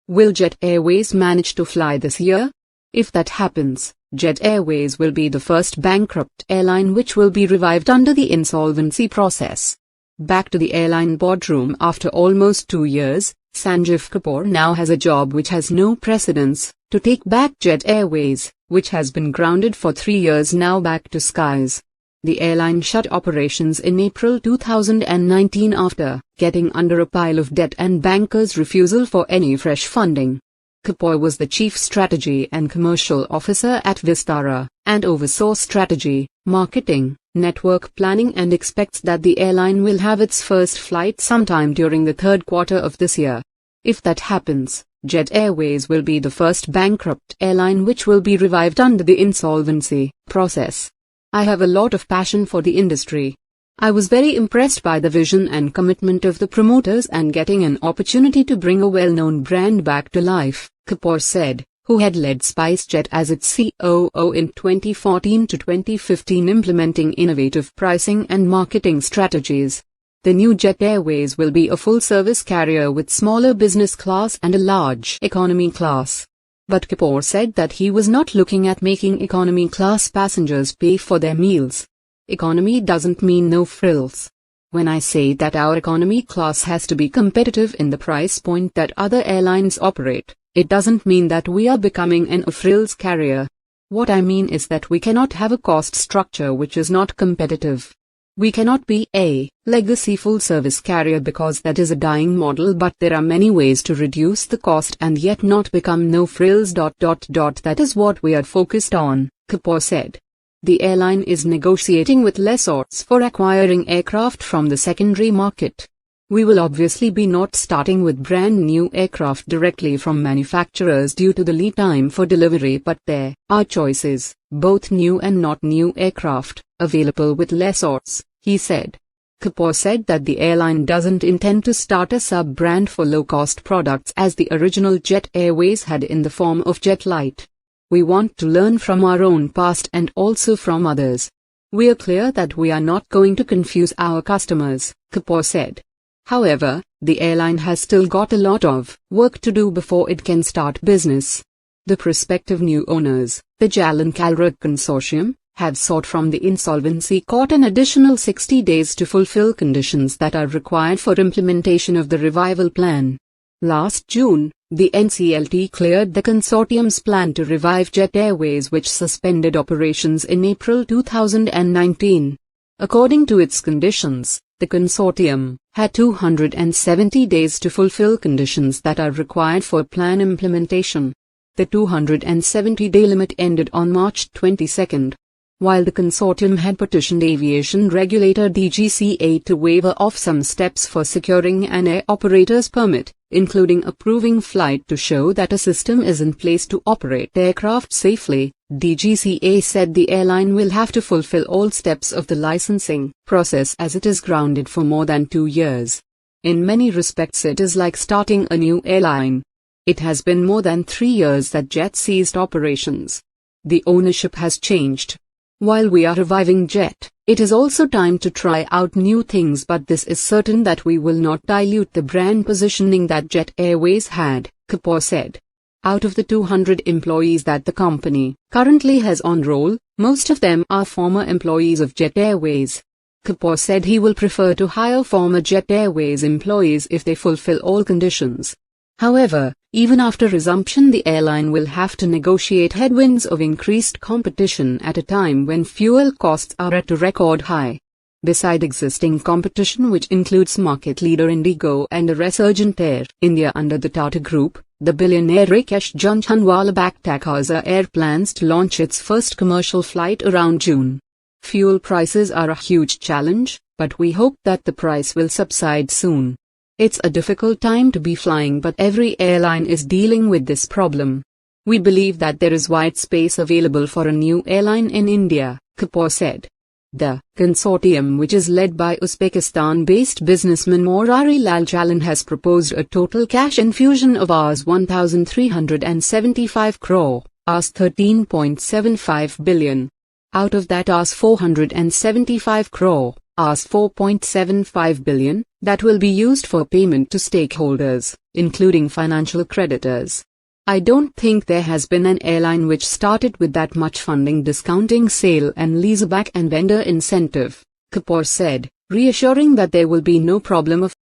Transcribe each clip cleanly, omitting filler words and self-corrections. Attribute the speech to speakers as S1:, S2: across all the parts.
S1: Will Jet Airways manage to fly this year? If that happens, Jet Airways will be the first bankrupt airline which will be revived under the insolvency process. Back to the airline boardroom after almost 2 years, Sanjeev Kapoor now has a job which has no precedence, to take back Jet Airways, which has been grounded for 3 years now, back to skies. The airline shut operations in April 2019 after getting under a pile of debt and bankers' refusal for any fresh funding. Kapoor was the Chief Strategy and Commercial Officer at Vistara, and oversaw strategy, marketing, network planning, and expects that the airline will have its first flight sometime during the third quarter of this year. If that happens, Jet Airways will be the first bankrupt airline which will be revived under the insolvency process. I have a lot of passion for the industry. I was very impressed by the vision and commitment of the promoters and getting an opportunity to bring a well-known brand back to life, Kapoor said, who had led SpiceJet as its COO in 2014 to 2015, implementing innovative pricing and marketing strategies. The new Jet Airways will be a full-service carrier with smaller business class and a large economy class. But Kapoor said that he was not looking at making economy class passengers pay for their meals. Economy doesn't mean no frills. When I say that our economy class has to be competitive in the price point that other airlines operate, it doesn't mean that we are becoming an no-frills carrier. What I mean is that we cannot have a cost structure which is not competitive. We cannot be a legacy full-service carrier because that is a dying model, but there are many ways to reduce the cost and yet not become no-frills. That is what we are focused on, Kapoor said. The airline is negotiating with lessors for acquiring aircraft from the secondary market. We will obviously be not starting with brand new aircraft directly from manufacturers due to the lead time for delivery, but there are choices, both new and not new aircraft, available with lessors, he said. Kapoor said that the airline doesn't intend to start a sub-brand for low-cost products as the original Jet Airways had in the form of Jetlight. We want to learn from our own past and also from others. We are clear that we are not going to confuse our customers, Kapoor said. However, the airline has still got a lot of work to do before it can start business. The prospective new owners, the Jalan Kalrak Consortium, have sought from the insolvency court an additional 60 days to fulfill conditions that are required for implementation of the revival plan. Last June, the NCLT cleared the consortium's plan to revive Jet Airways, which suspended operations in April 2019. According to its conditions, the consortium had 270 days to fulfill conditions that are required for plan implementation. The 270-day limit ended on March 22. While the consortium had petitioned aviation regulator DGCA to waiver off some steps for securing an air operator's permit, including approving flight to show that a system is in place to operate aircraft safely, DGCA said the airline will have to fulfill all steps of the licensing process as it is grounded for more than 2 years. In many respects it is like starting a new airline. It has been more than 3 years that Jet ceased operations. The ownership has changed. While we are reviving Jet, it is also time to try out new things, but this is certain that we will not dilute the brand positioning that Jet Airways had, Kapoor said. Out of the 200 employees that the company currently has on roll, most of them are former employees of Jet Airways. Kapoor said he will prefer to hire former Jet Airways employees if they fulfill all conditions. However, even after resumption, the airline will have to negotiate headwinds of increased competition at a time when fuel costs are at a record high. Beside existing competition, which includes market leader Indigo and a resurgent Air India under the Tata Group, the billionaire Rakesh Jhunjhunwala-backed Akasa Air plans to launch its first commercial flight around June. Fuel prices are a huge challenge, but we hope that the price will subside soon. It's a difficult time to be flying, but every airline is dealing with this problem. We believe that there is wide space available for a new airline in India, Kapoor said. The consortium, which is led by Uzbekistan-based businessman Morari Lal Jalan, has proposed a total cash infusion of Rs 1,375 crore, Rs 13.75 billion. Out of that, Rs 475 crore, Rs 4.75 billion, that will be used for payment to stakeholders, including financial creditors. I don't think there has been an airline which started with that much funding discounting sale and leaseback and vendor incentive, Kapoor said, reassuring that there will be no problem of.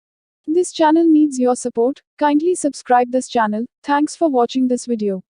S2: This channel needs your support. Kindly subscribe this channel. Thanks for watching this video.